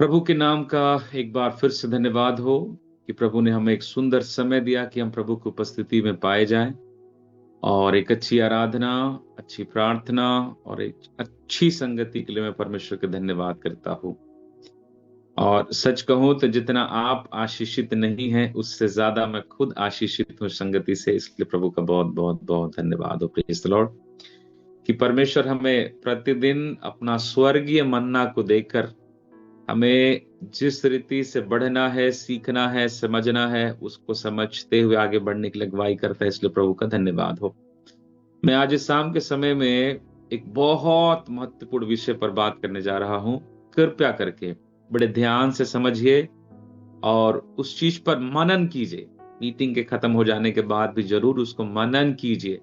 प्रभु के नाम का एक बार फिर से धन्यवाद हो कि प्रभु ने हमें एक सुंदर समय दिया कि हम प्रभु की उपस्थिति में पाए जाएं और एक अच्छी आराधना, अच्छी प्रार्थना और एक अच्छी संगति के लिए मैं परमेश्वर का धन्यवाद करता हूं। और सच कहूं तो जितना आप आशीषित नहीं हैं उससे ज्यादा मैं खुद आशीषित हूं संगति से, इसलिए प्रभु का बहुत बहुत बहुत धन्यवाद हो। प्रेज़ द लॉर्ड कि परमेश्वर हमें प्रतिदिन अपना स्वर्गीय मन्ना को देकर हमें जिस रीति से बढ़ना है, सीखना है, समझना है, उसको समझते हुए आगे बढ़ने की अगुवाई करता है, इसलिए प्रभु का धन्यवाद हो। मैं आज इस शाम के समय में एक बहुत महत्वपूर्ण विषय पर बात करने जा रहा हूं। कृपया करके बड़े ध्यान से समझिए और उस चीज पर मनन कीजिए। मीटिंग के खत्म हो जाने के बाद भी जरूर उसको मनन कीजिए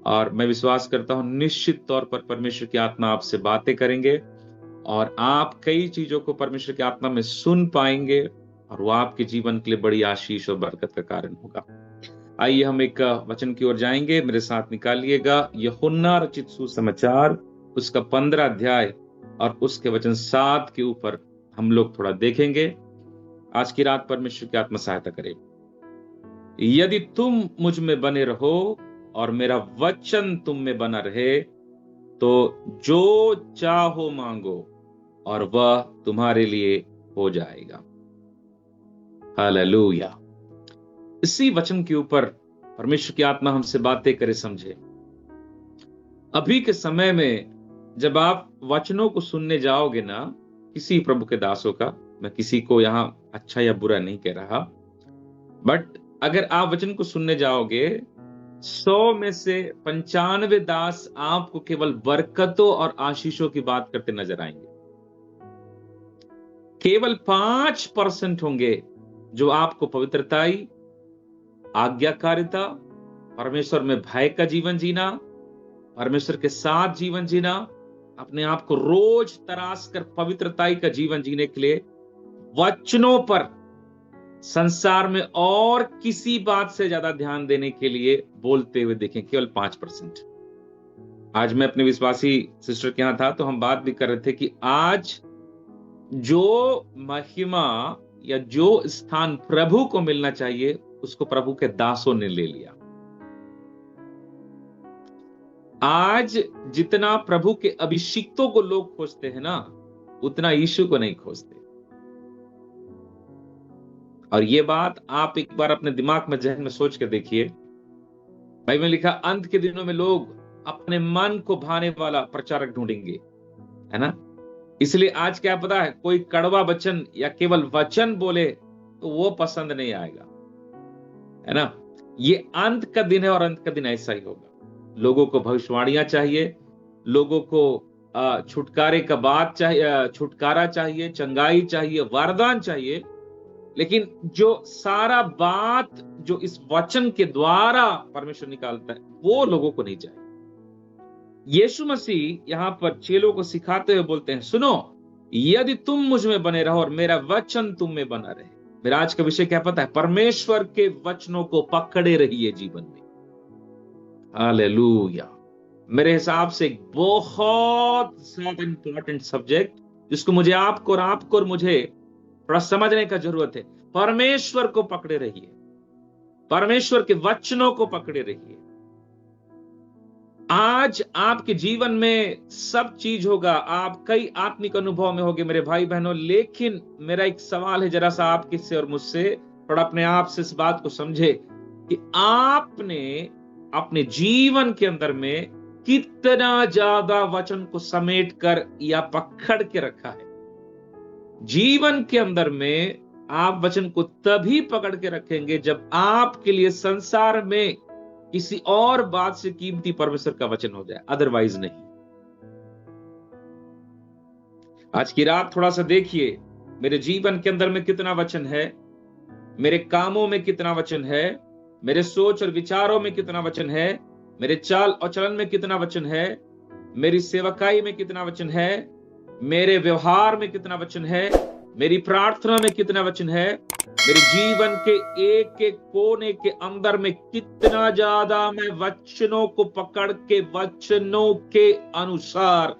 और मैं विश्वास करता हूं निश्चित तौर पर परमेश्वर की आत्मा आपसे बातें करेंगे और आप कई चीजों को परमेश्वर की आत्मा में सुन पाएंगे और वो आपके जीवन के लिए बड़ी आशीष और बरकत का कारण होगा। आइए हम एक वचन की ओर जाएंगे, मेरे साथ निकालिएगा यूहन्ना रचित सुसमाचार उसका 15 अध्याय और उसके वचन 7 के ऊपर हम लोग थोड़ा देखेंगे। आज की रात परमेश्वर की आत्मा सहायता करे। यदि तुम मुझ में बने रहो और मेरा वचन तुम में बना रहे तो जो चाहो मांगो और वह तुम्हारे लिए हो जाएगा। हालेलुया। इसी वचन के ऊपर परमेश्वर की आत्मा हमसे बातें करे, समझे। अभी के समय में जब आप वचनों को सुनने जाओगे ना, किसी प्रभु के दासों का, मैं किसी को यहां अच्छा या बुरा नहीं कह रहा, बट अगर आप वचन को सुनने जाओगे 100 में से 95 दास आपको केवल बरकतों और आशीषों की बात करते नजर आएंगे। केवल 5% होंगे जो आपको पवित्रताई, आज्ञाकारिता, परमेश्वर में भय का जीवन जीना, परमेश्वर के साथ जीवन जीना, अपने आप को रोज तराश कर पवित्रताई का जीवन जीने के लिए वचनों पर संसार में और किसी बात से ज्यादा ध्यान देने के लिए बोलते हुए देखें, केवल 5%। आज मैं अपने विश्वासी सिस्टर के यहां था तो हम बात भी कर रहे थे कि आज जो महिमा या जो स्थान प्रभु को मिलना चाहिए उसको प्रभु के दासों ने ले लिया। आज जितना प्रभु के अभिषिक्तों को लोग खोजते हैं ना, उतना यीशु को नहीं खोजते। और ये बात आप एक बार अपने दिमाग में, जहन में सोच के देखिए। बाइबल में लिखा, अंत के दिनों में लोग अपने मन को भाने वाला प्रचारक ढूंढेंगे, है ना। इसलिए आज क्या पता है, कोई कड़वा वचन या केवल वचन बोले तो वो पसंद नहीं आएगा, है ना। ये अंत का दिन है और अंत का दिन ऐसा ही होगा। लोगों को भविष्यवाणियां चाहिए, लोगों को छुटकारे का बात चाहिए, छुटकारा चाहिए, चंगाई चाहिए, वरदान चाहिए, लेकिन जो सारा बात जो इस वचन के द्वारा परमेश्वर निकालता है वो लोगों को नहीं चाहिए। यीशु मसीह यहां पर चेलों को सिखाते हुए बोलते हैं, सुनो, यदि तुम मुझ में बने रहो और मेरा वचन तुम में बना रहे। मेरा आज का विषय क्या पता है? परमेश्वर के वचनों को पकड़े रहिए जीवन में। हालेलुया। मेरे हिसाब से एक बहुत ज्यादा इंपॉर्टेंट सब्जेक्ट जिसको मुझे आपको और मुझे थोड़ा समझने का जरूरत है। परमेश्वर को पकड़े रहिए, परमेश्वर के वचनों को पकड़े रहिए। आज आपके जीवन में सब चीज होगा, आप कई आत्मिक अनुभव में होंगे मेरे भाई बहनों, लेकिन मेरा एक सवाल है, जरा सा आपके से और मुझसे थोड़ा अपने आप से इस बात को समझे कि आपने अपने जीवन के अंदर में कितना ज्यादा वचन को समेट कर या पकड़ के रखा है। जीवन के अंदर में आप वचन को तभी पकड़ के रखेंगे जब आपके लिए संसार में किसी और बात से कीमती परमेश्वर का वचन हो जाए, अदरवाइज नहीं। आज की रात थोड़ा सा देखिए, मेरे जीवन के अंदर में कितना वचन है, मेरे कामों में कितना वचन है, मेरे सोच और विचारों में कितना वचन है, मेरे चाल और चलन में कितना वचन है, मेरी सेवकाई में कितना वचन है, मेरे व्यवहार में कितना वचन है, मेरी प्रार्थना में कितना वचन है, मेरे जीवन के एक एक कोने के अंदर में कितना ज्यादा मैं वचनों को पकड़ के वचनों के अनुसार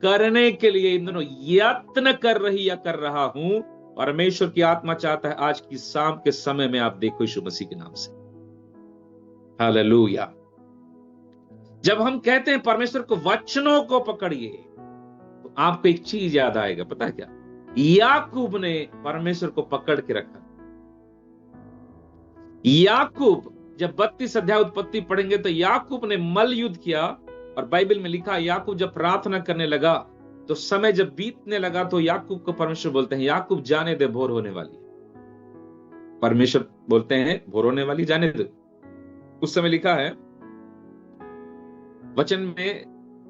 करने के लिए इन दोनों यत्न कर रही या कर रहा हूं। परमेश्वर की आत्मा चाहता है आज की शाम के समय में आप देखो यीशु मसीह के नाम से। हालेलुया। जब हम कहते हैं परमेश्वर को वचनों को पकड़िए, तो आपको एक चीज याद आएगा, पता है क्या? याकूब ने परमेश्वर को पकड़ के रखा। याकूब, जब 32 अध्याय उत्पत्ति पढ़ेंगे तो याकूब ने मल युद्ध किया, और बाइबल में लिखा याकूब जब प्रार्थना करने लगा तो समय जब बीतने लगा तो याकूब को परमेश्वर बोलते हैं याकूब जाने दे, भोर होने वाली है। परमेश्वर बोलते हैं भोर होने वाली, जाने दे। उस समय लिखा है वचन में,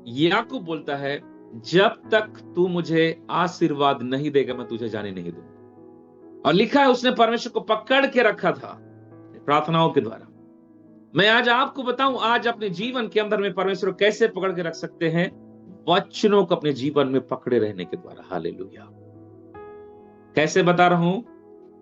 याकूब बोलता है जब तक तू मुझे आशीर्वाद नहीं देगा मैं तुझे जाने नहीं दूंगा। और लिखा है उसने परमेश्वर को पकड़ के रखा था प्रार्थनाओं के द्वारा। मैं आज आपको बताऊं, आज अपने जीवन के अंदर में परमेश्वर को कैसे पकड़ के रख सकते हैं? वचनों को अपने जीवन में पकड़े रहने के द्वारा। हालेलुया। कैसे बता रहा हूं?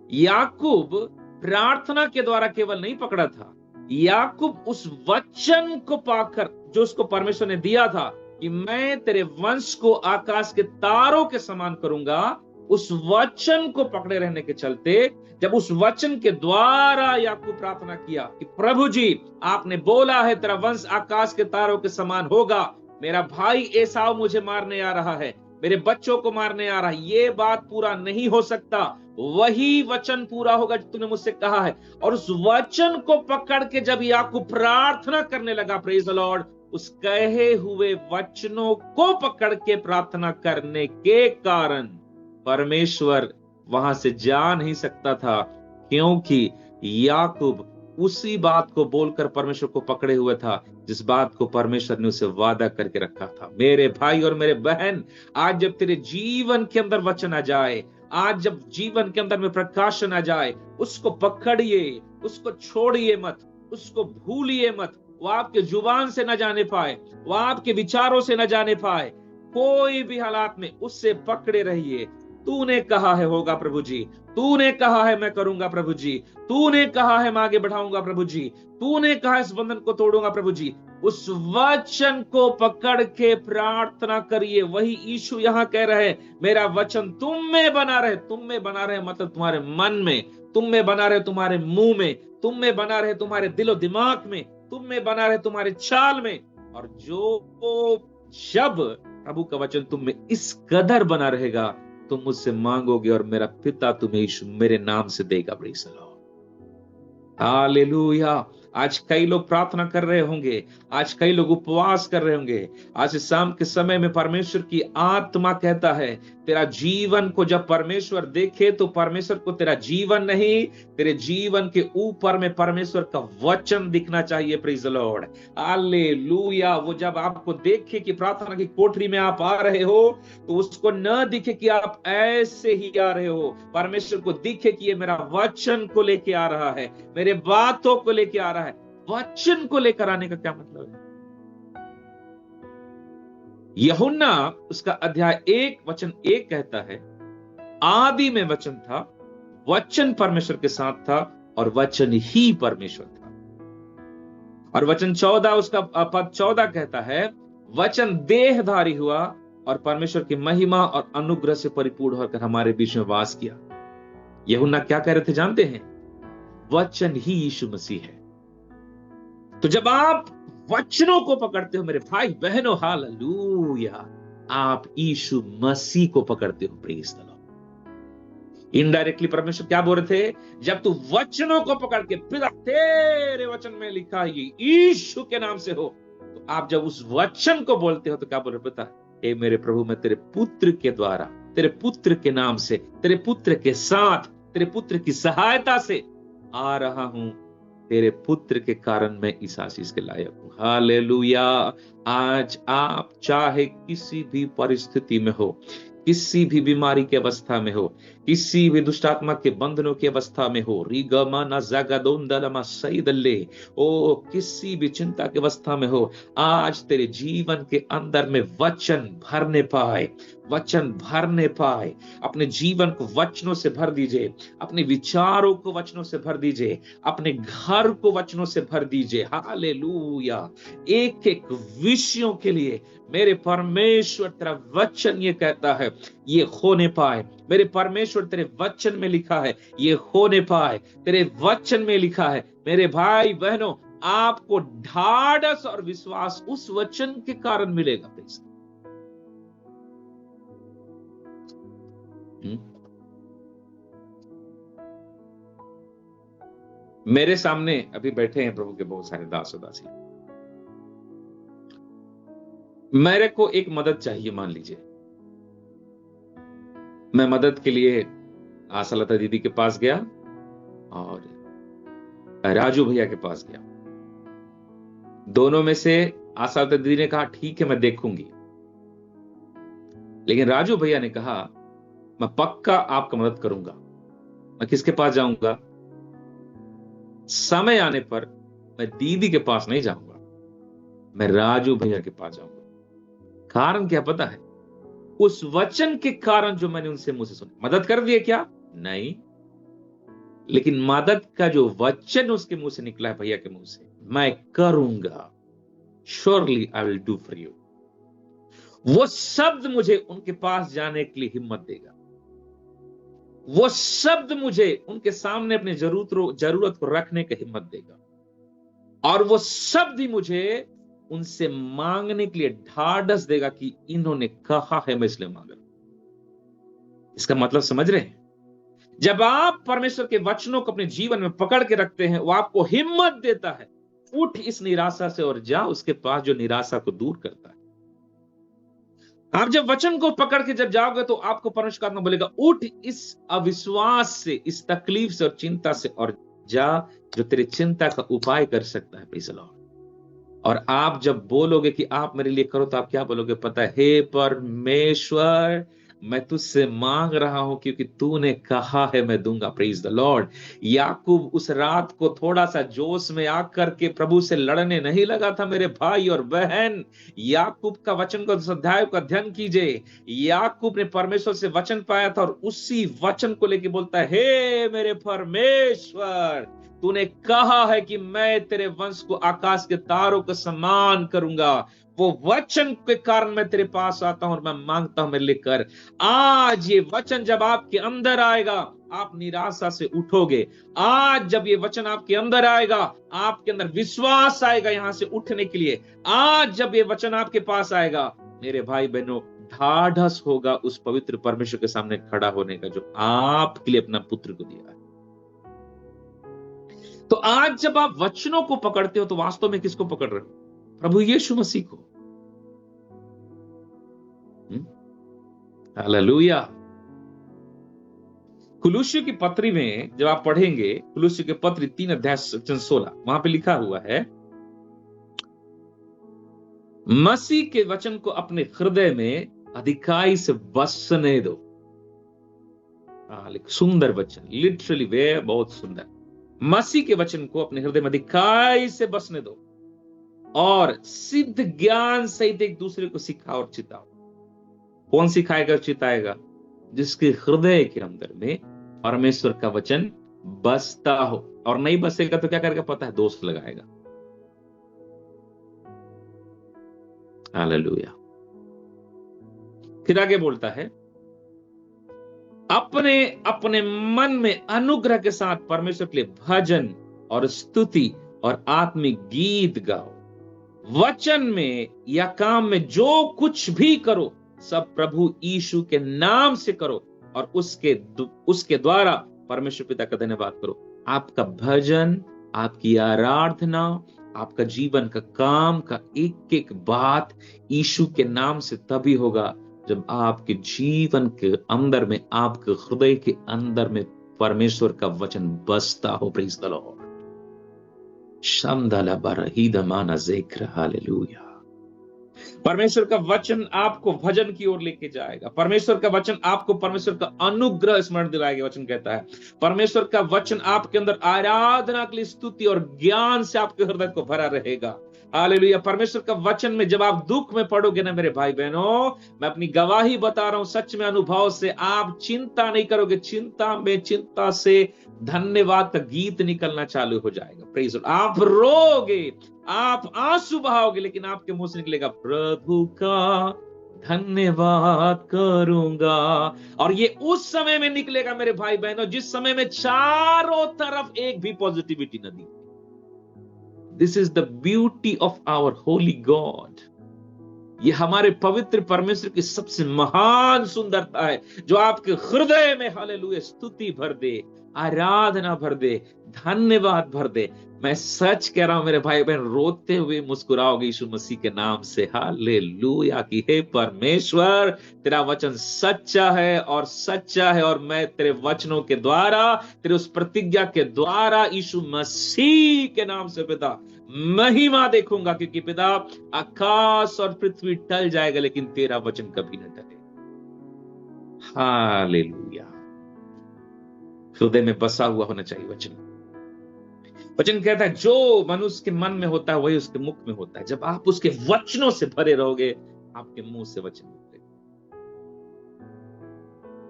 याकूब प्रार्थना के द्वारा केवल नहीं पकड़ा था, याकूब उस वचन को पाकर जो उसको परमेश्वर ने दिया था कि मैं तेरे वंश को आकाश के तारों के समान करूंगा, उस वचन को पकड़े रहने के चलते जब उस वचन के द्वारा याकूब प्रार्थना किया कि प्रभु जी आपने बोला है तेरा वंश आकाश के तारों के समान होगा, मेरा भाई एसाव मुझे मारने आ रहा है, मेरे बच्चों को मारने आ रहा है, ये बात पूरा नहीं हो सकता, वही वचन पूरा होगा जो तूने मुझसे कहा है। और उस वचन को पकड़ के जब याकूब प्रार्थना करने लगा, प्रेज द लॉर्ड, उस कहे हुए वचनों को पकड़ के प्रार्थना करने के कारण परमेश्वर वहां से जा नहीं सकता था, क्योंकि याकूब उसी बात को बोलकर परमेश्वर को पकड़े हुए था जिस बात को परमेश्वर ने उसे वादा करके रखा था। मेरे भाई और मेरे बहन, आज जब तेरे जीवन के अंदर वचन आ जाए, आज जब जीवन के अंदर में प्रकाशन आ जाए, उसको पकड़िए, उसको छोड़िए मत, उसको भूलिए मत। वो आपके जुबान से न जाने पाए, वो आपके विचारों से न जाने पाए, कोई भी हालात में उससे पकड़े रहिए। तूने कहा है होगा प्रभु जी, तूने कहा है मैं करूंगा प्रभु जी, तूने कहा है मैं आगे बढ़ाऊंगा प्रभु जी, तूने कहा इस बंधन को तोड़ूंगा प्रभु जी। उस वचन को पकड़ के प्रार्थना करिए। वही यीशु यहां कह रहे हैं, मेरा वचन तुम में बना रहे। तुम में बना रहे मतलब तुम्हारे मन में, तुम में बना रहे तुम्हारे मुंह में, तुम में बना रहे तुम्हारे दिलो दिमाग में, तुम में बना रहे तुम्हारे चाल में। और जब प्रभु का वचन तुम में इस कदर बना रहेगा, तुम मुझसे मांगोगे और मेरा पिता तुम्हें यीशु मेरे नाम से देगा। Praise the Lord. हालेलुया। आज कई लोग प्रार्थना कर रहे होंगे, आज कई लोग उपवास कर रहे होंगे। आज इस शाम के समय में परमेश्वर की आत्मा कहता है, तेरा जीवन को जब परमेश्वर देखे तो परमेश्वर को तेरा जीवन नहीं, तेरे जीवन के ऊपर में परमेश्वर का वचन दिखना चाहिए। Praise the Lord. हालेलुया। वो जब आपको देखे कि प्रार्थना की कोठरी में आप आ रहे हो, तो उसको न दिखे कि आप ऐसे ही आ रहे हो, परमेश्वर को दिखे कि ये मेरा वचन को लेके आ रहा है, मेरे बातों को लेके आ रहा है। वचन को लेकर आने का क्या मतलब है? यूहन्ना उसका अध्याय 1 वचन 1 कहता है, आदि में वचन था, वचन परमेश्वर के साथ था और वचन ही परमेश्वर था। और वचन 14 उसका पद 14 कहता है, वचन देहधारी हुआ और परमेश्वर की महिमा और अनुग्रह से परिपूर्ण होकर हमारे बीच में वास किया। यूहन्ना क्या कह रहे थे जानते हैं? वचन ही यीशु मसीह है। तो जब आप वचनों को पकड़ते हो मेरे भाई बहनों, हालेलुया, आप यीशु मसीह को पकड़ते हो। Praise the Lord. इनडायरेक्टली परमेश्वर क्या बोल रहे थे? जब तू वचनों को पकड़ के, पिता तेरे वचन में लिखा है ये यीशु के नाम से हो, तो आप जब उस वचन को बोलते हो तो क्या बोल रहे? पता हे मेरे प्रभु, मैं तेरे पुत्र के द्वारा, तेरे पुत्र के नाम से, तेरे पुत्र के साथ, तेरे पुत्र की सहायता से आ रहा हूं। तेरे पुत्र के कारण मैं इस आशीष के लायक हूं। हालेलुया। आज आप चाहे किसी भी परिस्थिति में हो, किसी भी बीमारी की अवस्था में हो, किसी भी दुष्टात्मा के बंधनों की अवस्था में हो, रिगमना ज़गदोंदलमा सईदल्ले, ओ किसी भी चिंता की अवस्था में हो, आज तेरे जीवन के अंदर में वचन भरने पाए, वचन भरने पाए। अपने जीवन को वचनों से भर दीजिए, अपने विचारों को वचनों से भर दीजिए, अपने घर को वचनों से भर दीजिए। हालेलुया। एक एक विषयों के लिए मेरे परमेश्वर तेरा वचन ये कहता है ये होने पाए। मेरे परमेश्वर तेरे वचन में लिखा है ये होने पाए। तेरे वचन में लिखा है मेरे भाई बहनों, आपको ढाढ़स और विश्वास उस वचन के कारण मिलेगा। मेरे सामने अभी बैठे हैं प्रभु के बहुत सारे दास और दासी। मेरे को एक मदद चाहिए। मान लीजिए मैं मदद के लिए आशालता दीदी के पास गया और राजू भैया के पास गया। दोनों में से आशालता दीदी ने कहा ठीक है मैं देखूंगी, लेकिन राजू भैया ने कहा मैं पक्का आपका मदद करूंगा। मैं किसके पास जाऊंगा? समय आने पर मैं दीदी के पास नहीं जाऊंगा, मैं राजू भैया के पास जाऊंगा। कारण क्या पता है? उस वचन के कारण जो मैंने उनसे मुंह से सुना। मदद कर दिए क्या? नहीं, लेकिन मदद का जो वचन उसके मुंह से निकला है, भैया के मुंह से, मैं करूंगा, surely I will do for you. वो शब्द मुझे उनके पास जाने के लिए हिम्मत देगा। वो शब्द मुझे उनके सामने अपनी जरूरत को रखने की हिम्मत देगा। और वो शब्द ही मुझे उनसे मांगने के लिए ढाढ़स देगा कि इन्होंने कहा है मैं इसलिए मांग रहा हूं। इसका मतलब समझ रहे हैं? जब आप परमेश्वर के वचनों को अपने जीवन में पकड़ के रखते हैं, वो आपको हिम्मत देता है, उठ इस निराशा से और जा उसके पास जो निराशा को दूर करता है। आप जब वचन को पकड़ के जब जाओगे तो आपको परमेश्वर का आत्मा बोलेगा उठ इस अविश्वास से, इस तकलीफ से और चिंता से और जा जो तेरी चिंता का उपाय कर सकता है। Praise the Lord. और आप जब बोलोगे कि आप मेरे लिए करो, तो आप क्या बोलोगे पता है? हे परमेश्वर, मैं तुझसे मांग रहा हूं क्योंकि तूने कहा है मैं दूंगा। Praise the Lord. याकूब उस रात को थोड़ा सा जोश में आकर के प्रभु से लड़ने नहीं लगा था। मेरे भाई और बहन, याकूब का वचन को, अध्याय का अध्ययन कीजिए। याकूब ने परमेश्वर से वचन पाया था और उसी वचन को लेके बोलता है, हे मेरे परमेश्वर, तूने कहा है कि मैं तेरे वंश को आकाश के तारों के समान करूंगा। वो वचन के कारण मैं तेरे पास आता हूं और मैं मांगता हूं मेरे लिए कर। आज ये वचन जब आपके अंदर आएगा, आप निराशा से उठोगे। आज जब ये वचन आपके अंदर आएगा, आपके अंदर विश्वास आएगा यहां से उठने के लिए। आज जब ये वचन आपके पास आएगा, मेरे भाई बहनों, ढाढ़स होगा उस पवित्र परमेश्वर के सामने खड़ा होने का जो आपके लिए अपना पुत्र को दिया है। तो आज जब आप वचनों को पकड़ते हो तो वास्तव में किसको पकड़ रहे हो? प्रभु यीशु मसीह को। हालेलुया। कुलुस्सियों की पत्री में जब आप पढ़ेंगे, कुलुस्सियों की पत्री 3 अध्याय 16, वहां पे लिखा हुआ है, मसीह के वचन को अपने हृदय में अधिकाई से बसने दो। सुंदर वचन, लिटरली वे बहुत सुंदर। मसीह के वचन को अपने हृदय में अधिकाई से बसने दो और सिद्ध ज्ञान सहित एक दूसरे को सिखाओ और चिताओ। कौन सिखाएगा और चिताएगा? जिसके हृदय के अंदर में परमेश्वर का वचन बसता हो। और नहीं बसेगा तो क्या करेगा पता है? दोष लगाएगा। हालेलुया। फिर आगे बोलता है, अपने अपने मन में अनुग्रह के साथ परमेश्वर के लिए भजन और स्तुति और आत्मिक गीत गाओ। वचन में या काम में जो कुछ भी करो, सब प्रभु यीशु के नाम से करो और उसके द्वारा परमेश्वर पिता का धन्यवाद करो। आपका भजन, आपकी आराधना, आपका जीवन का काम का एक एक बात यीशु के नाम से तभी होगा जब आपके जीवन के अंदर में, आपके हृदय के अंदर में परमेश्वर का वचन बसता हो। Praise the Lord. शमदला बरहीदमाना ज़िक्र। हालेलुया। परमेश्वर का वचन आपको भजन की ओर लेके जाएगा। परमेश्वर का वचन आपको परमेश्वर का अनुग्रह स्मरण दिलाएगा। वचन कहता है परमेश्वर का वचन आपके अंदर आराधना के लिए स्तुति और ज्ञान से आपके हृदय को भरा रहेगा। हालेलुया। परमेश्वर का वचन में जब आप दुख में पड़ोगे ना मेरे भाई बहनों, मैं अपनी गवाही बता रहा हूं सच में अनुभव से, आप चिंता नहीं करोगे। चिंता से धन्यवाद का गीत निकलना चालू हो जाएगा। Praise God. आप रोगे, आप आंसू बहाओगे, लेकिन आपके मुंह से निकलेगा प्रभु का धन्यवाद करूंगा। और ये उस समय में निकलेगा मेरे भाई बहनों जिस समय में चारों तरफ एक भी पॉजिटिविटी न दी। This is the beauty of our holy God. ये हमारे पवित्र परमेश्वर की सबसे महान सुंदरता है, जो आपके हृदय में हालेलुया स्तुति भर दे, आराधना भर दे, धन्यवाद भर दे। मैं सच कह रहा हूं मेरे भाई बहन, रोते हुए मुस्कुराओगे यीशु मसीह के नाम से। हालेलुया कि हे परमेश्वर, तेरा वचन सच्चा है और सच्चा है, और मैं तेरे वचनों के द्वारा, तेरे उस प्रतिज्ञा के द्वारा यीशु मसीह के नाम से पिता महिमा देखूंगा। क्योंकि पिता आकाश और पृथ्वी टल जाएगा लेकिन तेरा वचन कभी न टलेगा। हालेलुया। हृदय में बसा हुआ होना चाहिए वचन। वचन कहता है जो मनुष्य के मन में होता है वही उसके मुख में होता है। जब आप उसके वचनों से भरे रहोगे, आपके मुंह से वचन निकलेगा।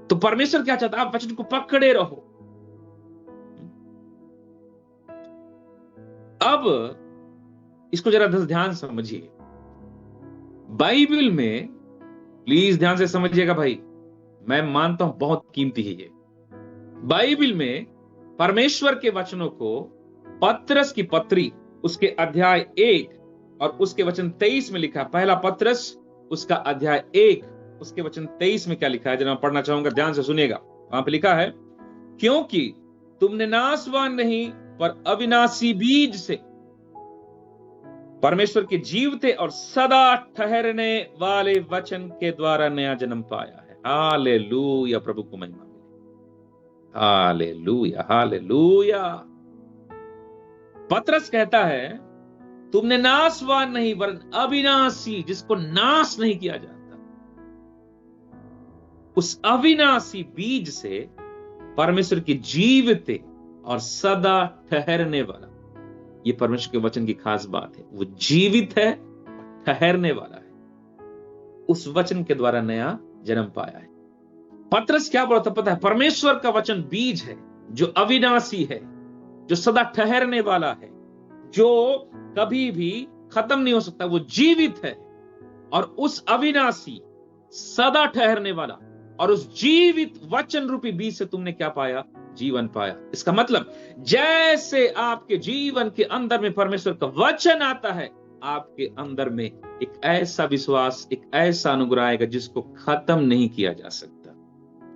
तो परमेश्वर क्या चाहता है? आप वचन को पकड़े रहो। अब इसको जरा ध्यान समझिए। बाइबल में, प्लीज ध्यान से समझिएगा भाई, मैं मानता हूं बहुत कीमती है ये। बाइबल में परमेश्वर के वचनों को पत्रस की पत्री उसके अध्याय 1 और उसके वचन 23 में लिखा। पहला पत्रस उसका अध्याय 1 उसके वचन 23 में क्या लिखा है, जरा पढ़ना चाहूंगा, ध्यान से सुनिएगा। वहां पे लिखा है, क्योंकि तुमने नाशवान नहीं पर अविनाशी बीज से परमेश्वर के जीवते और सदा ठहरने वाले वचन के द्वारा नया जन्म पाया है। हालेलुया। प्रभु को महिमा मिले। Hallelujah, hallelujah. पत्रस कहता है तुमने नाशवान नहीं वरन अविनाशी, जिसको नाश नहीं किया जाता, उस अविनाशी बीज से परमेश्वर की जीवते और सदा ठहरने वाला। ये परमेश्वर के वचन की खास बात है, वो जीवित है, ठहरने वाला है। उस वचन के द्वारा नया जन्म पाया है। पत्रस क्या बोलता पता है? परमेश्वर का वचन बीज है जो अविनाशी है, जो सदा ठहरने वाला है, जो कभी भी खत्म नहीं हो सकता। वो जीवित है, और उस अविनाशी सदा ठहरने वाला और उस जीवित वचन रूपी बीज से तुमने क्या पाया? जीवन पाया। इसका मतलब जैसे आपके जीवन के अंदर में परमेश्वर का वचन आता है, आपके अंदर में एक ऐसा विश्वास, एक ऐसा अनुग्रह आएगा जिसको खत्म नहीं किया जा सकता।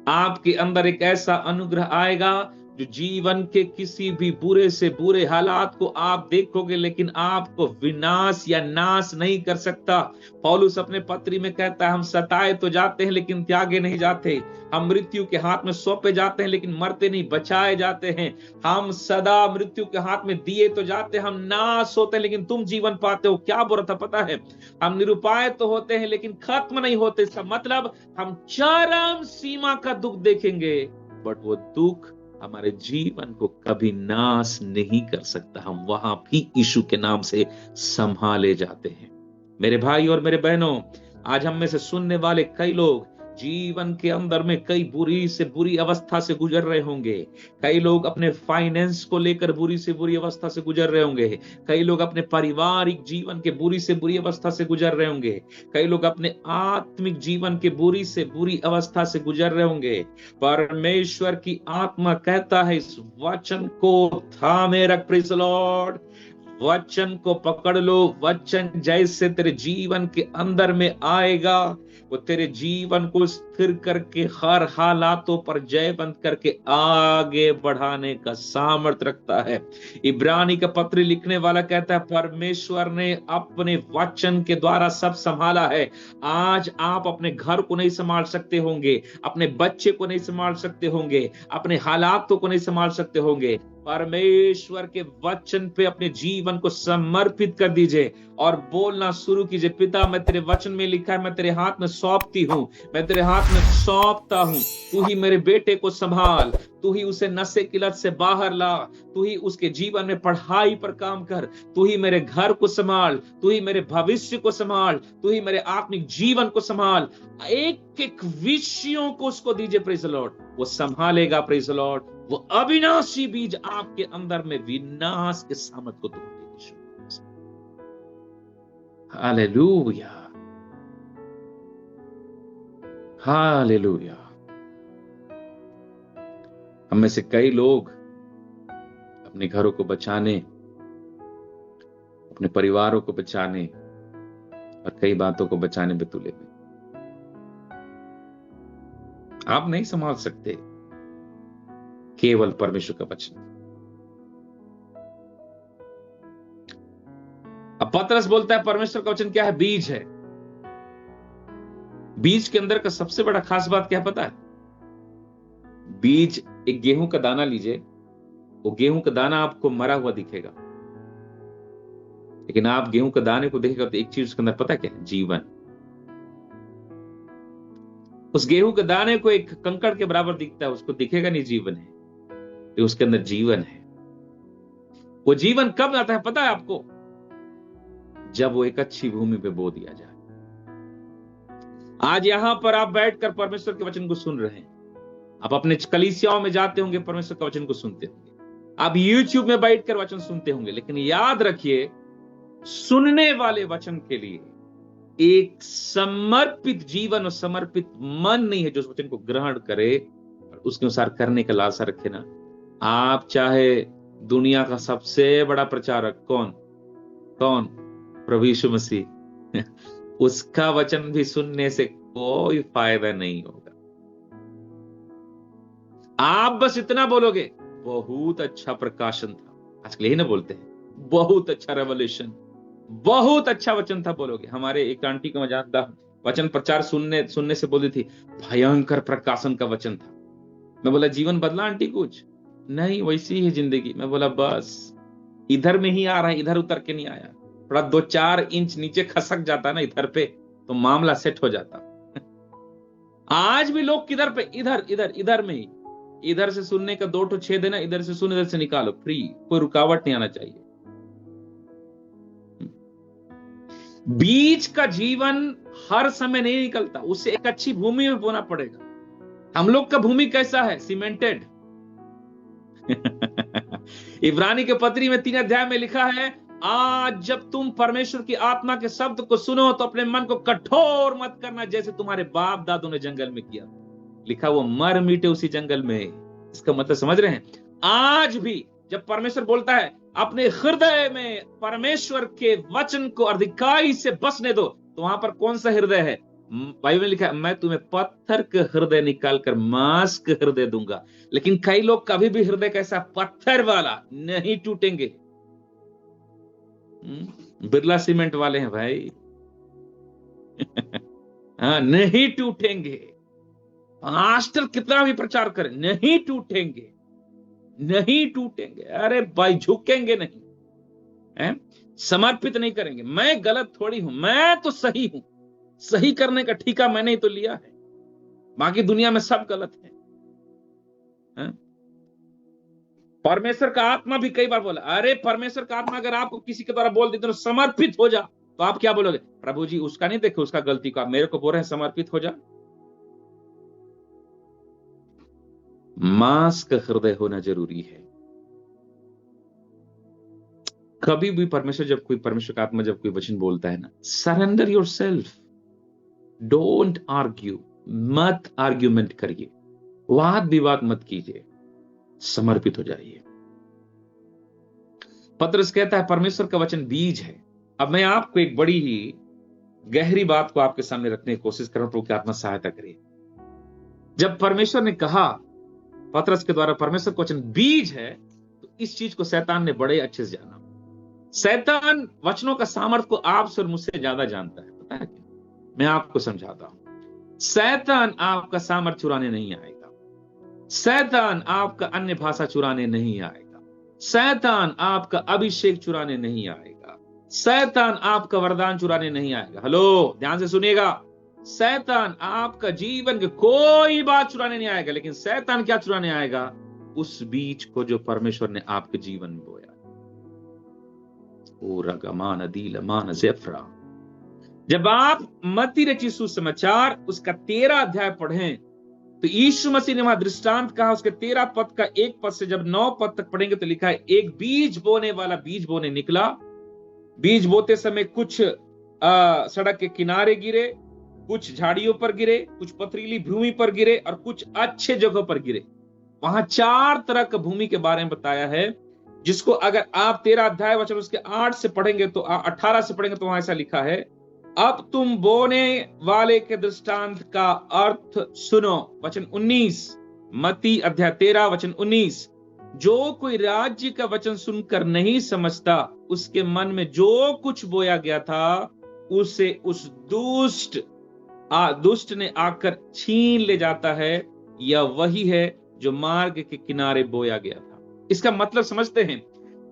आपके अंदर एक ऐसा अनुग्रह आएगा जो जीवन के किसी भी बुरे से बुरे हालात को आप देखोगे लेकिन आपको विनाश या नाश नहीं कर सकता। पौलुस अपने पत्री में कहता है, हम सताए तो जाते हैं लेकिन त्यागे नहीं जाते, हम मृत्यु के हाथ में सौंपे जाते हैं लेकिन मरते नहीं, बचाए जाते हैं। हम सदा मृत्यु के हाथ में दिए तो जाते हैं, हम नाश होते हैं लेकिन तुम जीवन पाते हो। क्या बुरा था पता है? हम निरुपाय तो होते हैं लेकिन खत्म नहीं होते। इसका मतलब हम चरम सीमा का दुख देखेंगे, बट वो दुख हमारे जीवन को कभी नाश नहीं कर सकता। हम वहां भी यीशु के नाम से संभाले जाते हैं। मेरे भाई और मेरे बहनों, आज हम में से सुनने वाले कई लोग जीवन के अंदर में कई बुरी से बुरी अवस्था से गुजर रहे होंगे। कई लोग अपने फाइनेंस को लेकर बुरी से बुरी अवस्था से गुजर रहे होंगे। कई लोग अपने पारिवारिक जीवन के बुरी से बुरी अवस्था से गुजर रहे होंगे। कई लोग अपने आत्मिक जीवन के बुरी से बुरी अवस्था से गुजर रहे होंगे। परमेश्वर की आत्मा कहता है इस वचन को थामे रख। Praise the Lord. वचन को पकड़ लो। वचन जैसे तेरे जीवन के अंदर में आएगा, वो तेरे जीवन को स्थिर करके हर हालातों पर जयवंत करके आगे बढ़ाने का सामर्थ्य रखता है। इब्रानी का पत्र लिखने वाला कहता है, परमेश्वर ने अपने वचन के द्वारा सब संभाला है। आज आप अपने घर को नहीं संभाल सकते होंगे, अपने बच्चे को नहीं संभाल सकते होंगे, अपने हालातों को नहीं संभाल सकते होंगे, परमेश्वर के वचन पे अपने जीवन को समर्पित कर दीजिए और बोलना शुरू कीजिए, पिता मैं तेरे वचन में लिखा है, मैं तेरे हाथ में सौंपती हूं, मैं तेरे हाथ में सौंपता हूं, तू ही मेरे बेटे को संभाल, तू ही उसे नशे की लत से बाहर ला, तू ही उसके जीवन में पढ़ाई पर काम कर, तू ही मेरे घर को संभाल, तू ही मेरे भविष्य को संभाल, तू ही मेरे आत्मिक जीवन को संभाल। एक एक विषयों को उसको दीजिए, प्रेज द लॉर्ड, वो संभालेगा, प्रेज द लॉर्ड। वो अविनाशी बीज आपके अंदर में विनाश के सामर्थ को तोड़ेगी। Hallelujah, hallelujah. हम में से कई लोग अपने घरों को बचाने, अपने परिवारों को बचाने और कई बातों को बचाने में तुले हुए। आप नहीं संभाल सकते केवल परमेश्वर का वचन। अब पतरस बोलता है परमेश्वर का वचन क्या है? बीज है। बीज के अंदर का सबसे बड़ा खास बात क्या पता है? बीज, एक गेहूं का दाना लीजिए, वो गेहूं का दाना आपको मरा हुआ दिखेगा, लेकिन आप गेहूं के दाने को देखेगा तो एक चीज उसके अंदर पता है क्या है? जीवन। उस गेहूं के दाने को एक कंकड़ के बराबर दिखता है, उसको दिखेगा नहीं जीवन है, तो उसके अंदर जीवन है। वो जीवन कब आता है पता है आपको? जब वो एक अच्छी भूमि पे बो दिया जाए। आज यहां पर आप बैठकर परमेश्वर के वचन को सुन रहे हैं, आप अपने कलीसियाओं में जाते होंगे, परमेश्वर के वचन को सुनते होंगे, आप YouTube में बैठकर वचन सुनते होंगे, लेकिन याद रखिए, सुनने वाले वचन के लिए एक समर्पित जीवन और समर्पित मन नहीं है जो उस वचन को ग्रहण करे और उसके अनुसार करने का लालसा रखे ना। आप चाहे दुनिया का सबसे बड़ा प्रचारक कौन प्रभु यीशु मसीह, उसका वचन भी सुनने से कोई फायदा नहीं होगा। आप बस इतना बोलोगे, बहुत अच्छा प्रकाशन था, आजकल यही ना बोलते हैं, बहुत अच्छा रेवल्यूशन, बहुत अच्छा वचन था बोलोगे। हमारे एक आंटी को मैं जानता हूं, वचन प्रचार सुनने से बोली थी, भयंकर प्रकाशन का वचन था। मैं बोला जीवन बदला आंटी? कुछ नहीं, वैसी ही जिंदगी। मैं बोला बस इधर में ही आ रहा है, इधर उतर के नहीं आया। थोड़ा 2-4 इंच नीचे खसक जाता ना इधर पे तो मामला सेट हो जाता। आज भी लोग किधर पे? इधर में ही। इधर से सुनने का 2 छेद है ना, इधर से सुन, इधर से निकालो, फ्री, कोई रुकावट नहीं आना चाहिए। बीज का जीवन हर समय नहीं निकलता, उसे एक अच्छी भूमि में बोना पड़ेगा। हम लोग का भूमि कैसा है? सीमेंटेड। इब्रानी के पत्री में 3 अध्याय में लिखा है, आज जब तुम परमेश्वर की आत्मा के शब्द को सुनो तो अपने मन को कठोर मत करना, जैसे तुम्हारे बाप दादों ने जंगल में किया। लिखा वो मर मिटे उसी जंगल में। इसका मतलब समझ रहे हैं? आज भी जब परमेश्वर बोलता है अपने हृदय में परमेश्वर के वचन को अधिकाई से बसने दो, तो वहां पर कौन सा हृदय है? बाइबल में लिखा है, मैं तुम्हें पत्थर के हृदय निकालकर मांस के हृदय दूंगा। लेकिन कई लोग कभी भी हृदय कैसा? पत्थर वाला, नहीं टूटेंगे। बिरला सीमेंट वाले हैं भाई। हाँ, नहीं टूटेंगे। मास्टर कितना भी प्रचार करें, नहीं टूटेंगे, नहीं टूटेंगे। अरे भाई, झुकेंगे नहीं है? समर्पित नहीं करेंगे। मैं गलत थोड़ी हूं, मैं तो सही हूं, सही करने का ठेका मैंने ही तो लिया है, बाकी दुनिया में सब गलत है? परमेश्वर का आत्मा भी कई बार बोला, अरे परमेश्वर का आत्मा अगर आपको किसी के द्वारा बोल देते तो समर्पित हो जा, तो आप क्या बोलोगे? प्रभु जी उसका नहीं देखे, उसका गलती को, आप मेरे को बोल रहे हैं समर्पित हो जा। मांस का हृदय होना जरूरी है। कभी भी परमेश्वर का आत्मा जब कोई वचन बोलता है ना, surrender your self, don't argue, मत आर्ग्यूमेंट करिए, वाद विवाद मत कीजिए, समर्पित हो जाइए। पतरस कहता है परमेश्वर का वचन बीज है। अब मैं आपको एक बड़ी ही गहरी बात को आपके सामने रखने की कोशिश कर रहा हूं, प्रभु की आत्मा सहायता करिए। जब परमेश्वर ने कहा पतरस के द्वारा परमेश्वर का वचन बीज है, तो इस चीज को शैतान ने बड़े अच्छे से जाना। शैतान वचनों का सामर्थ्य को आपसे और मुझसे ज्यादा जानता है, पता है? मैं आपको समझाता हूं। शैतान आपका सामर्थ्य चुराने नहीं आएगा, शैतान आपका अन्य भाषा चुराने नहीं आएगा, शैतान आपका अभिषेक चुराने नहीं आएगा, शैतान आपका वरदान चुराने नहीं आएगा। हेलो, ध्यान से सुनिएगा, शैतान आपका जीवन के कोई बात चुराने नहीं आएगा, लेकिन शैतान क्या चुराने आएगा? उस बीज को जो परमेश्वर ने आपके जीवन में बोया। ओ रगमान दीलमान ज़ेफ्रा। जब आप मत्ती रचित सुसमाचार उसका 13 अध्याय पढ़ें तो यीशु मसीह ने वहां दृष्टांत कहा, उसके 13 पद का 1 पद से जब 9 पद तक पढ़ेंगे तो लिखा है, एक बीज बोने वाला बीज बोने निकला। बीज बोते समय कुछ सड़क के किनारे गिरे, कुछ झाड़ियों पर गिरे, कुछ पथरीली भूमि पर गिरे और कुछ अच्छे जगहों पर गिरे। वहां 4 तरह का भूमि के बारे में बताया है, जिसको अगर आप 13 अध्याय वचन उसके 8 से पढ़ेंगे तो 18 से पढ़ेंगे तो वहां ऐसा लिखा है, अब तुम बोने वाले के दृष्टांत का अर्थ सुनो। वचन 19, मत्ती अध्याय 13 वचन 19, जो कोई राज्य का वचन सुनकर नहीं समझता, उसके मन में जो कुछ बोया गया था उसे उस दुष्ट ने आकर छीन ले जाता है। यह वही है जो मार्ग के किनारे बोया गया था। इसका मतलब समझते हैं,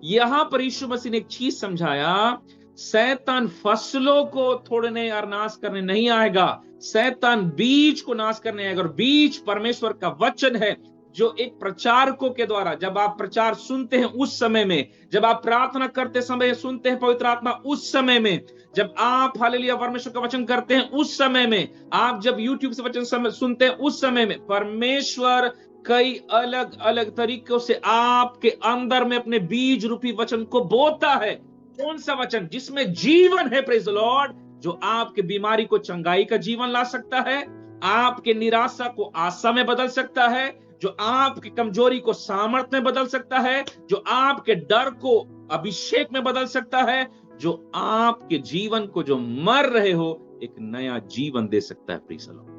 यहां पर यीशु मसीह ने एक चीज समझाया, शैतान फसलों को तोड़ने और नाश करने नहीं आएगा, शैतान बीज को नाश करने आएगा। और बीज परमेश्वर का वचन है, जो एक प्रचारकों के द्वारा, जब आप प्रचार सुनते हैं उस समय में, जब आप प्रार्थना करते समय सुनते हैं पवित्र आत्मा उस समय में, जब आप हालेलुया परमेश्वर का वचन करते हैं उस समय में, आप जब यूट्यूब से वचन सुनते हैं उस समय में, परमेश्वर कई अलग अलग तरीकों से आपके अंदर में अपने बीज रूपी वचन को बोता है। कौन सा वचन? जिसमें जीवन है, प्रेज द लॉर्ड, जो आपके बीमारी को चंगाई का जीवन ला सकता है, आपके निराशा को आशा में बदल सकता है, जो आपकी कमजोरी को सामर्थ्य में बदल सकता है, जो आपके डर को अभिषेक में बदल सकता है, जो आपके जीवन को जो मर रहे हो एक नया जीवन दे सकता है। प्रेज द लॉर्ड,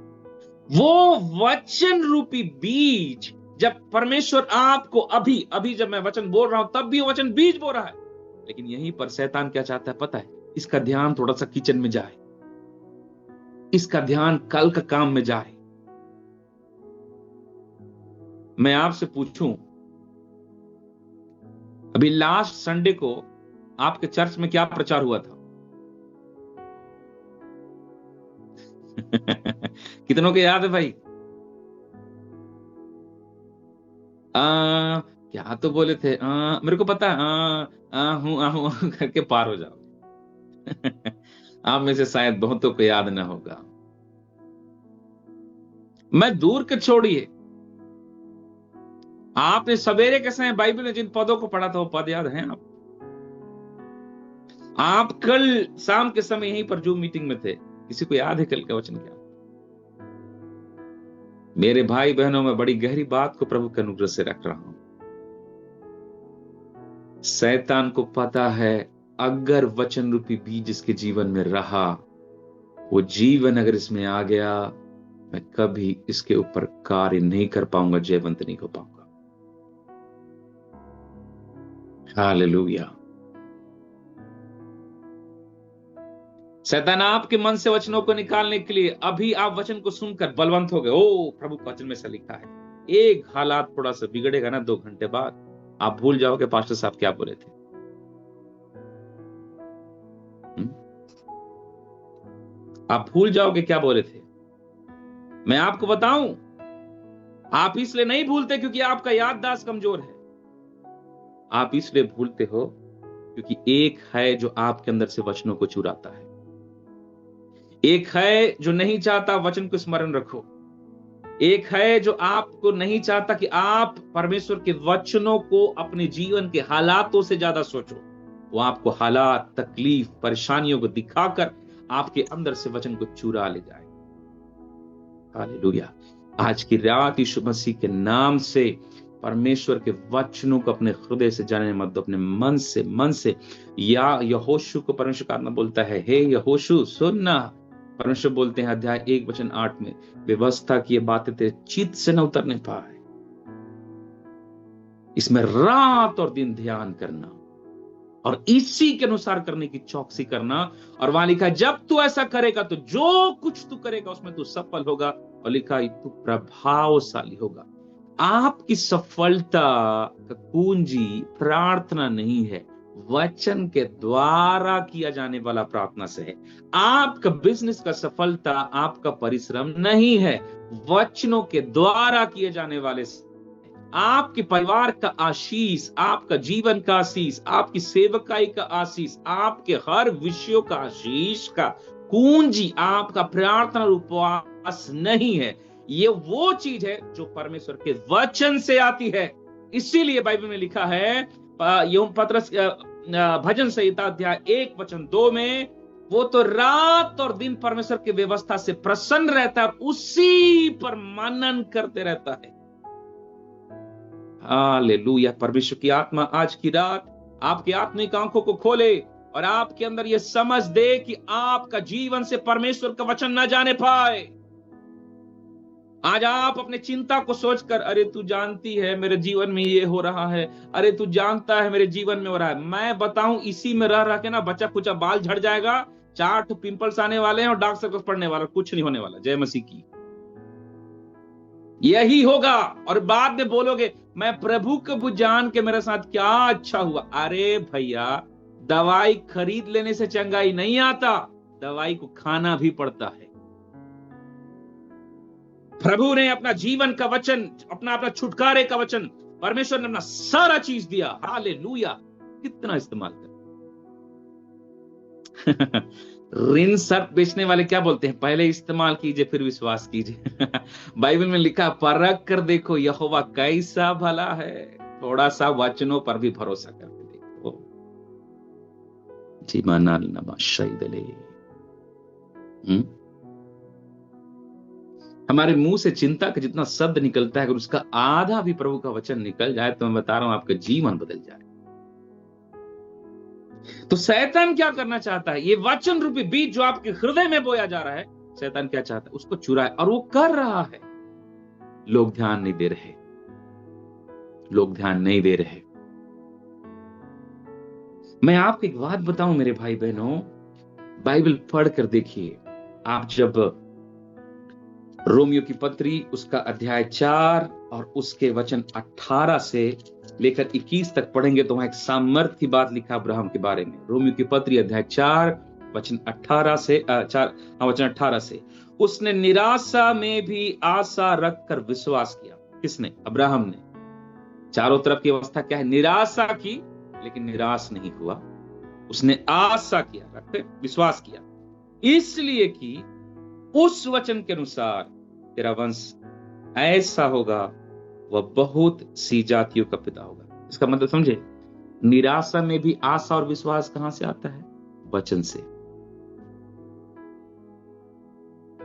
वो वचन रूपी बीज जब परमेश्वर आपको अभी जब मैं वचन बोल रहा हूं तब भी वचन बीज बोल रहा है, लेकिन यहीं पर शैतान क्या चाहता है पता है? इसका ध्यान थोड़ा सा किचन में जाए, इसका ध्यान कल का काम में जाए। मैं आपसे पूछूं, अभी लास्ट संडे को आपके चर्च में क्या प्रचार हुआ था? कितनों को याद है भाई? क्या तो बोले थे, मेरे को पता है, हूं करके पार हो जाओ। आप में से शायद बहुतों को याद ना होगा। मैं दूर के छोड़िए, आपने सवेरे के समय बाइबल में जिन पदों को पढ़ा था वो पद याद हैं? आप कल शाम के समय यहीं पर जूम मीटिंग में थे, किसी को याद है कल का वचन क्या? मेरे भाई बहनों, में बड़ी गहरी बात को प्रभु के अनुग्रह से रख रहा हूं। शैतान को पता है, अगर वचन रूपी बीज इसके जीवन में रहा, वो जीवन अगर इसमें आ गया, मैं कभी इसके ऊपर कार्य नहीं कर पाऊंगा, जयवंत नहीं हो पाऊंगा। हालेलुया। शैतान आपके मन से वचनों को निकालने के लिए, अभी आप वचन को सुनकर बलवंत हो गए, ओ प्रभु का वचन में से लिखा है, एक हालात थोड़ा सा बिगड़ेगा ना, 2 घंटे बाद आप भूल जाओगे पास्टर साहब क्या बोले थे। आप भूल जाओगे क्या बोले थे। मैं आपको बताऊं, आप इसलिए नहीं भूलते क्योंकि आपका याददाश्त कमजोर है। आप इसलिए भूलते हो क्योंकि एक है जो आपके अंदर से वचनों को चुराता है, एक है जो नहीं चाहता वचन को स्मरण रखो, एक है जो आपको नहीं चाहता कि आप परमेश्वर के वचनों को अपने जीवन के हालातों से ज्यादा सोचो। वो आपको हालात, तकलीफ, परेशानियों को दिखाकर आपके अंदर से वचन को चुरा ले जाए। हालेलुया। आज की रात यीशु मसीह के नाम से परमेश्वर के वचनों को अपने हृदय से जानने मत दो, अपने मन से या यहोशू को परमेश्वर का आत्मा बोलता है, हे यहोशू सुनना। परमेश्वर बोलते हैं अध्याय 1 वचन 8 में, व्यवस्था की ये बातें तेरे चित्त से न उतरने पाए, इसमें रात और दिन ध्यान करना और इसी के अनुसार करने की चौकसी करना। और वहां लिखा है, जब तू ऐसा करेगा तो जो कुछ तू करेगा उसमें तू सफल होगा, और लिखा है तू प्रभावशाली होगा। आपकी सफलता का कुंजी प्रार्थना नहीं है, वचन के द्वारा किया जाने वाला प्रार्थना से है। आपका बिजनेस का सफलता आपका परिश्रम नहीं है, वचनों के द्वारा किए जाने वाले से। आपके परिवार का आशीष, आपका जीवन का आशीष, आपकी सेवकाई का आशीष, आपके हर विषयों का आशीष का कुंजी आपका प्रार्थना और उपवास नहीं है। ये वो चीज है जो परमेश्वर के वचन से आती है। इसीलिए बाइबल में लिखा है, पतरस भजन संहिता अध्याय 1 वचन 2 में, वो तो रात और दिन परमेश्वर की व्यवस्था से प्रसन्न रहता है और उसी पर मनन करते रहता है। हालेलुया। परमेश्वर की आत्मा आज की रात आपकी आत्मिक आंखों को खोले और आपके अंदर यह समझ दे कि आपका जीवन से परमेश्वर का वचन न जाने पाए। आज आप अपने चिंता को सोचकर, अरे तू जानती है मेरे जीवन में ये हो रहा है, अरे तू जानता है मेरे जीवन में हो रहा है। मैं बताऊं, इसी में रह रह के ना बच्चा कुचा बाल झड़ जाएगा, 4 पिंपल्स आने वाले हैं और डार्क सर्कल्स पड़ने वाला, कुछ नहीं होने वाला। जय मसीह की। यही होगा और बाद में बोलोगे मैं प्रभु को जान के मेरे साथ क्या अच्छा हुआ। अरे भैया, दवाई खरीद लेने से चंगाई नहीं आता, दवाई को खाना भी पड़ता है। प्रभु ने अपना जीवन का वचन, अपना छुटकारे का वचन, परमेश्वर ने अपना सारा चीज दिया। हालेलुया। कितना इस्तेमाल कर ऋण सर्प बेचने वाले क्या बोलते हैं, पहले इस्तेमाल कीजिए फिर विश्वास कीजिए। बाइबल में लिखा, परख कर देखो यहोवा कैसा भला है। थोड़ा सा वचनों पर भी भरोसा करके देखो। जी माना नमा शहीदले। हमारे मुंह से चिंता का जितना शब्द निकलता है, अगर उसका आधा भी प्रभु का वचन निकल जाए तो मैं बता रहा हूं आपका जीवन बदल जाए। तो शैतान क्या करना चाहता है, ये वचन रूपी बीज जो आपके हृदय में बोया जा रहा है, शैतान क्या चाहता है, उसको चुराए, और वो कर रहा है। लोग ध्यान नहीं दे रहे, लोग ध्यान नहीं दे रहे। मैं आपको एक बात बताऊं मेरे भाई बहनों, बाइबल पढ़कर देखिए। आप जब रोमियो की पत्री उसका अध्याय 4 और उसके वचन 18 से लेकर 21 तक पढ़ेंगे तो वहां एक सामर्थ की बात लिखा अब्राहम के बारे में। रोमियो की पत्री अध्याय 4 वचन 18 से वचन 18 से, उसने निराशा में भी आशा रखकर विश्वास किया। किसने? अब्राहम ने। चारों तरफ की अवस्था क्या है, निराशा की, लेकिन निराश नहीं हुआ। उसने आशा किया, रखते विश्वास किया, इसलिए कि उस वचन के अनुसार तेरा वंश ऐसा होगा, वह बहुत सी जातियों का पिता होगा। इसका मतलब समझे, निराशा में भी आशा और विश्वास कहां से आता है? वचन से।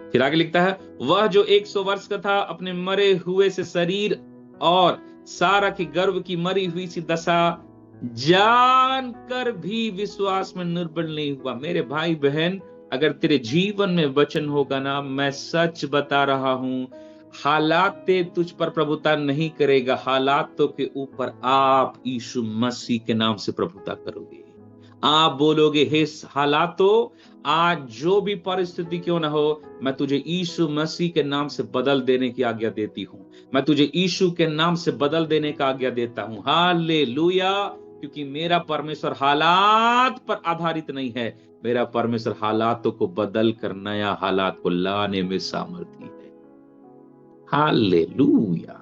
फिर आगे लिखता है, वह जो 100 वर्ष का था अपने मरे हुए से शरीर और सारा की गर्भ की मरी हुई सी दशा जानकर भी विश्वास में निर्बल नहीं हुआ। मेरे भाई बहन, अगर तेरे जीवन में वचन होगा ना, मैं सच बता रहा हूं, हालात तुझ पर प्रभुता नहीं करेगा, हालातों के ऊपर आप यीशु मसीह के नाम से प्रभुता करोगे। आप बोलोगे, हे हालातों, आज जो भी परिस्थिति क्यों ना हो, मैं तुझे यीशु मसीह के नाम से बदल देने की आज्ञा देती हूं। मैं तुझे यीशु के नाम से बदल देने का आज्ञा देता हूं। हालेलुया। क्योंकि मेरा परमेश्वर हालात पर आधारित नहीं है, मेरा परमेश्वर हालातों को बदल कर नया हालात को लाने में सामर्थी है। हालेलुया।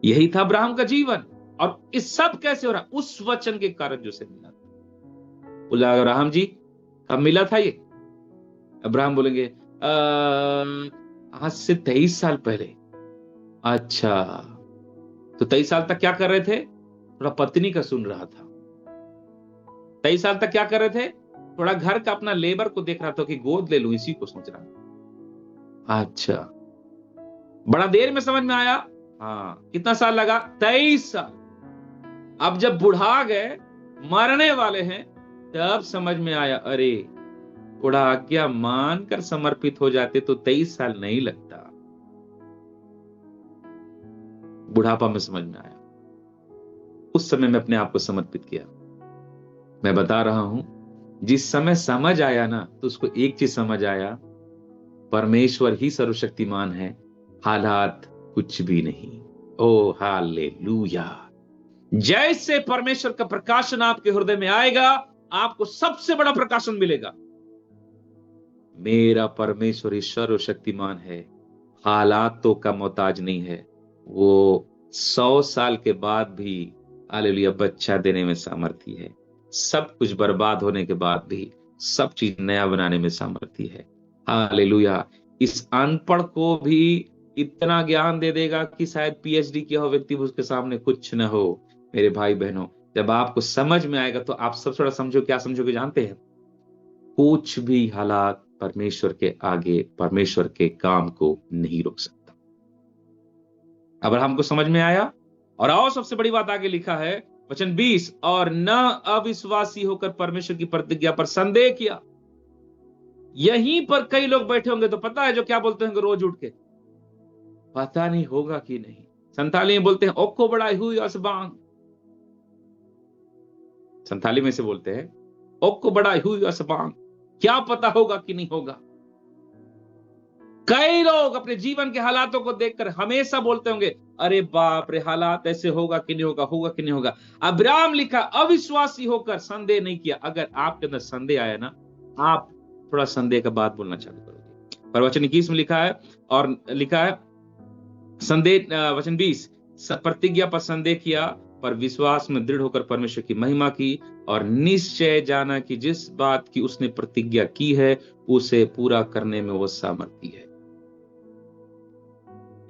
यही था अब्राहम का जीवन। और इस सब कैसे हो रहा? उस वचन के कारण जो से मिला था। बोला अब्राहम जी, कब मिला था ये? अब्राहम बोलेंगे आज से 23 साल पहले। अच्छा, तो 23 साल तक क्या कर रहे थे? थोड़ा पत्नी का सुन रहा था। 23 साल तक क्या कर रहे थे? थोड़ा घर का अपना लेबर को देख रहा था कि गोद ले लूं, इसी को सोच रहा। अच्छा, बड़ा देर में समझ में आया। हाँ, कितना साल लगा? 23 साल। अब जब बुढ़ा गए, मरने वाले हैं, तब समझ में आया, अरे थोड़ा आज्ञा मानकर समर्पित हो जाते तो 23 साल नहीं लगता। बुढ़ापा में समझ में आया। उस समय में अपने आप को समर्पित किया। मैं बता रहा हूं, जिस समय समझ आया ना, तो उसको एक चीज समझ आया, परमेश्वर ही सर्वशक्तिमान है। हालात कुछ भी नहीं। ओ हालेलुया। जैसे परमेश्वर का प्रकाशन आपके हृदय में आएगा, आपको सबसे बड़ा प्रकाशन मिलेगा। मेरा परमेश्वर ही सर्वशक्तिमान है, हालातों का मोहताज नहीं है। वो 100 साल के बाद भी हालेलुया बच्चा देने में सामर्थी है। सब कुछ बर्बाद होने के बाद भी सब चीज नया बनाने में सामर्थी है। हालेलुया। इस अनपढ़ को भी इतना ज्ञान दे देगा कि शायद पीएचडी किया हो व्यक्ति उसके सामने कुछ न हो। मेरे भाई बहनों, जब आपको समझ में आएगा तो आप सब थोड़ा समझो, क्या समझोगे जानते हैं? कुछ भी हालात परमेश्वर के आगे परमेश्वर के काम को नहीं रोक सकता। अब्राहम को समझ में आया। और आओ सबसे बड़ी बात आगे लिखा है वचन 20, और न अविश्वासी होकर परमेश्वर की प्रतिज्ञा पर संदेह किया। यहीं पर कई लोग बैठे होंगे तो पता है जो क्या बोलते होंगे रोज उठ के, पता नहीं होगा कि नहीं। संथाली में बोलते हैं ओको बड़ाई हुई असबांग। संथाली में से बोलते हैं ओको बड़ाई हुई असबांग, क्या पता होगा कि नहीं होगा। कई लोग अपने जीवन के हालातों को देखकर हमेशा बोलते होंगे अरे बाप रे, हालात ऐसे होगा कि नहीं होगा, होगा कि नहीं होगा। अब्राहम लिखा अविश्वासी होकर संदेह नहीं किया। अगर आपके अंदर संदेह आया ना, आप थोड़ा संदेह का बात बोलना चालू करोगे। पर वचन 21 में लिखा है, और लिखा है संदेह, वचन 20, प्रतिज्ञा पर संदेह किया पर विश्वास में दृढ़ होकर परमेश्वर की महिमा की, और निश्चय जाना कि जिस बात की उसने प्रतिज्ञा की है उसे पूरा करने में वो सामर्थी है।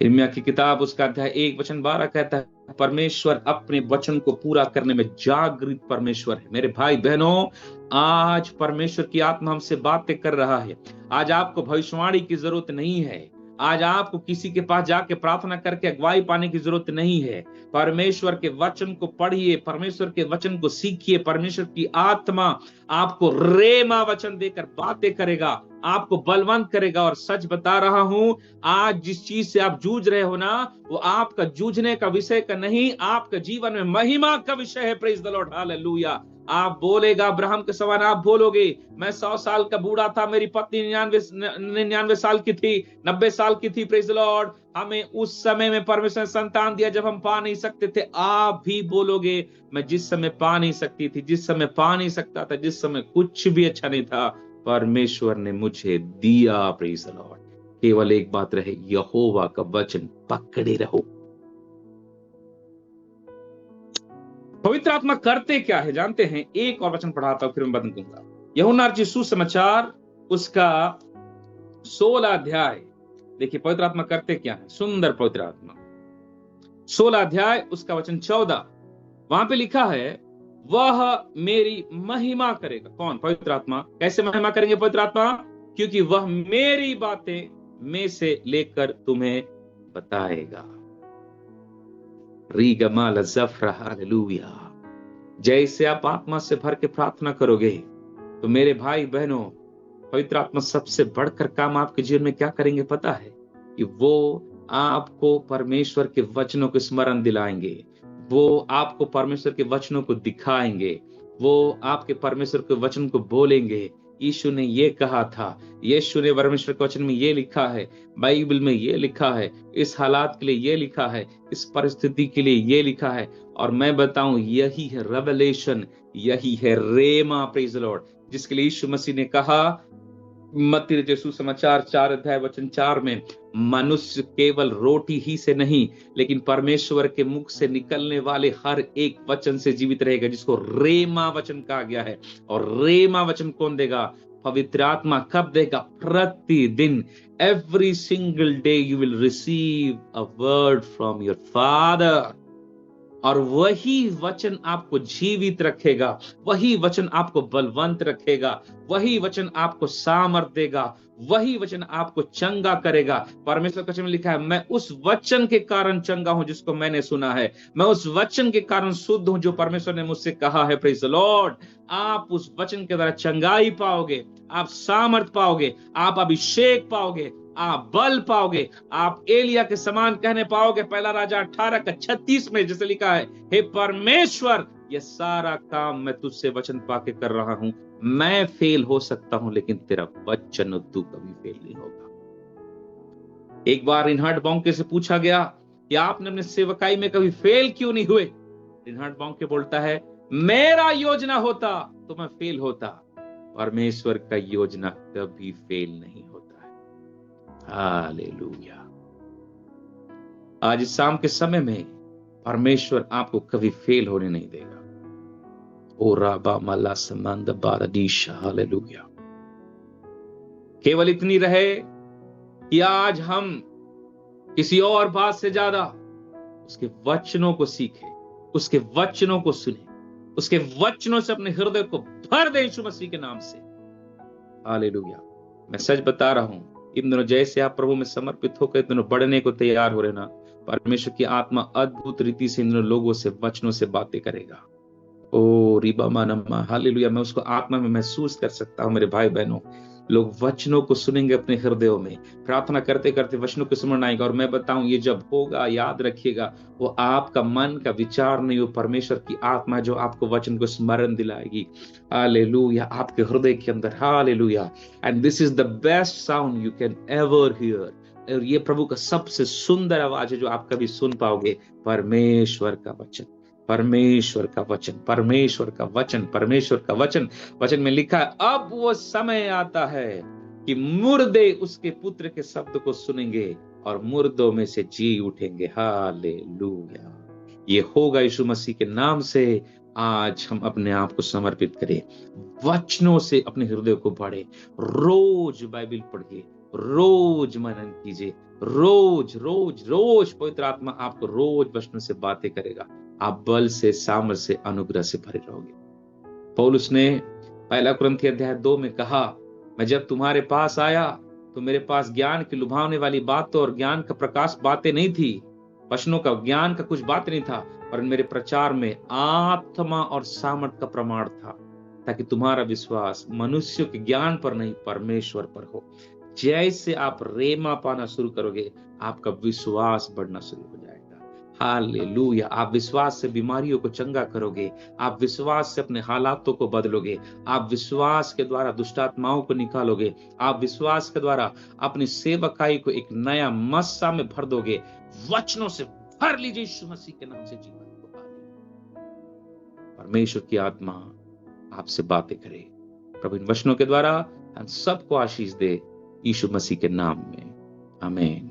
यिर्मयाह की किताब उसका अध्याय 1 वचन 12 कहता है परमेश्वर अपने वचन को पूरा करने में जागृत परमेश्वर है। मेरे भाई बहनों, आज परमेश्वर की आत्मा हमसे बातें कर रहा है। आज आपको भविष्यवाणी की जरूरत नहीं है। आज आपको किसी के पास जाके प्रार्थना करके अगुवाई पाने की जरूरत नहीं है। परमेश्वर के वचन को पढ़िए, परमेश्वर के वचन को सीखिए। परमेश्वर की आत्मा आपको रेमा वचन देकर बातें करेगा, आपको बलवंत करेगा। और सच बता रहा हूं, आज जिस चीज से आप जूझ रहे हो ना, वो आपका जूझने का विषय का नहीं, आपका जीवन में महिमा का विषय है। Praise the Lord, hallelujah. आप बोलेगा अब्राहम के समान, आप बोलोगे मैं 100 साल का बूढ़ा था, मेरी पत्नी 99 साल की थी, 90 साल की थी। Praise the Lord. हमें उस समय में परमेश्वर ने संतान दिया जब हम पा नहीं सकते थे। आप भी बोलोगे मैं जिस समय पा नहीं सकती थी, जिस समय पा नहीं सकता था, जिस समय कुछ भी अच्छा नहीं था, परमेश्वर ने मुझे दिया। Praise the Lord. केवल एक बात रहे, यहोवा का वचन पकड़े रहो। पवित्र आत्मा करते क्या है जानते हैं? एक और वचन पढ़ाता हूं फिर मैं बंद करूंगा। यूहन्ना रचित सुसमाचार उसका 16 अध्याय देखिए, पवित्र आत्मा करते क्या है। सुंदर पवित्र आत्मा, 16 अध्याय उसका वचन 14, वहां पे लिखा है वह मेरी महिमा करेगा। कौन? पवित्र आत्मा। कैसे महिमा करेंगे पवित्र आत्मा? क्योंकि वह मेरी बातें में से लेकर तुम्हें बताएगा। रीगमाल ज़फ़रा, हालेलुया। जैसे आप आत्मा से भर के प्रार्थना करोगे तो मेरे भाई बहनों, पवित्र आत्मा सबसे बढ़कर काम आपके जीवन में क्या करेंगे पता है? कि वो आपको परमेश्वर के वचनों को स्मरण दिलाएंगे, वो आपको परमेश्वर के वचनों को दिखाएंगे, वो आपके परमेश्वर के वचन को बोलेंगे। यीशु ने ये कहा था, यीशु ने परमेश्वर के वचन में ये लिखा है, बाइबल में ये लिखा है, इस हालात के लिए ये लिखा है, इस परिस्थिति के लिए ये लिखा है। और मैं बताऊं, यही है रेवलेशन, यही है रेमा। Praise the Lord. जिसके लिए यीशु मसीह ने कहा मत्ती रचित सुसमाचार 4 अध्याय वचन 4 में, मनुष्य केवल रोटी ही से नहीं लेकिन परमेश्वर के मुख से निकलने वाले हर एक वचन से जीवित रहेगा, जिसको रेमा वचन कहा गया है। और रेमा वचन कौन देगा? पवित्र आत्मा। कब देगा? प्रतिदिन। Every single day you will receive a word from your father. और वही वचन आपको जीवित रखेगा, वही वचन आपको बलवंत रखेगा, वही वचन आपको सामर्थ देगा, वही वचन आपको चंगा करेगा। परमेश्वर के वचन में लिखा है मैं उस वचन के कारण चंगा हूं जिसको मैंने सुना है, मैं उस वचन के कारण शुद्ध हूं जो परमेश्वर ने मुझसे कहा है। Praise the Lord. आप उस वचन के द्वारा चंगाई पाओगे, आप सामर्थ पाओगे, आप अभिषेक पाओगे, आप बल पाओगे, आप एलिया के समान कहने पाओगे। पहला राजा 18:36 में जैसे लिखा है, हे परमेश्वर ये सारा काम मैं तुझसे वचन पाके कर रहा हूं। मैं फेल हो सकता हूं लेकिन तेरा वचन तू कभी फेल नहीं होगा। एक बार रिनहार्ड बॉन्के से पूछा गया कि आपने अपने सेवकाई में कभी फेल क्यों नहीं हुए। रिनहार्ड बॉन्के बोलता है, मेरा योजना होता तो मैं फेल होता, परमेश्वर का योजना कभी फेल नहीं होता है। हालेलुया। आज इस शाम के समय में परमेश्वर आपको कभी फेल होने नहीं देगा। ओ राबा मला समंद बारदीश। हालेलुया। केवल इतनी रहे कि आज हम किसी और बात से ज्यादा उसके वचनों को सीखें, उसके वचनों को सुने, उसके वचनों से अपने हृदय को भर दे यीशु मसीह के नाम से। हालेलुया। मैं सच बता रहा हूं, इन दिनों जैसे आप प्रभु में समर्पित होकर इतने बढ़ने को तैयार हो रहे ना, परमेश्वर की आत्मा अद्भुत रीति से इन लोगों से वचनों से बातें करेगा। ओ रिबा मानमा। हालेलुया। मैं उसको आत्मा में महसूस कर सकता हूं। मेरे भाई बहनों, लोग वचनों को सुनेंगे अपने हृदयों में, प्रार्थना करते करते वचनों को स्मरण आएगा। और मैं बताऊं, ये जब होगा, याद रखिएगा, वो आपका मन का विचार नहीं, वो परमेश्वर की आत्मा जो आपको वचन को स्मरण दिलाएगी। हालेलुया। आपके हृदय के अंदर। Hallelujah. And this is the best sound you can ever here. और ये प्रभु का सबसे सुंदर आवाज है जो आप कभी सुन पाओगे। परमेश्वर का वचन, परमेश्वर का वचन, परमेश्वर का वचन, परमेश्वर का वचन। वचन में लिखा है, अब वो समय आता है कि मुर्दे उसके पुत्र के शब्द को सुनेंगे और मुर्दों में से जी उठेंगे। हालेलुया। ये होगा यीशु मसीह के नाम से। आज हम अपने आप को समर्पित करें, वचनों से अपने हृदय को बढ़े, रोज बाइबल पढ़िए, रोज मनन कीजिए, रोज रोज रोज पवित्र आत्मा आपको रोज वचनों से बातें करेगा। आप बल से, सामर्थ से, अनुग्रह से भरे रहोगे। पौलुस ने 1 कुरिन्थियों अध्याय 2 में कहा, मैं जब तुम्हारे पास आया तो मेरे पास ज्ञान की लुभावने वाली बातों और ज्ञान का प्रकाश बातें नहीं थी, वचनों का, ज्ञान का कुछ बात नहीं था, पर मेरे प्रचार में आत्मा और सामर्थ का प्रमाण था, ताकि तुम्हारा विश्वास मनुष्य के ज्ञान पर नहीं, परमेश्वर पर हो। जैसे आप रेमा पाना शुरू करोगे, आपका विश्वास बढ़ना शुरू हो जाएगा। हालेलुया। आप विश्वास से बीमारियों को चंगा करोगे, आप विश्वास से अपने हालातों को बदलोगे, आप विश्वास के द्वारा दुष्टात्माओं को निकालोगे, आप विश्वास के द्वारा अपनी सेवकाई को एक नया मस्सा में भर दोगे। वचनों से भर लीजिए यीशु मसीह के नाम से, जीवन को पालिए। परमेश्वर की आत्मा आपसे बातें करे। प्रभु इन वचनों के द्वारा हम सबको आशीष दे, यीशु मसीह के नाम में। आमीन।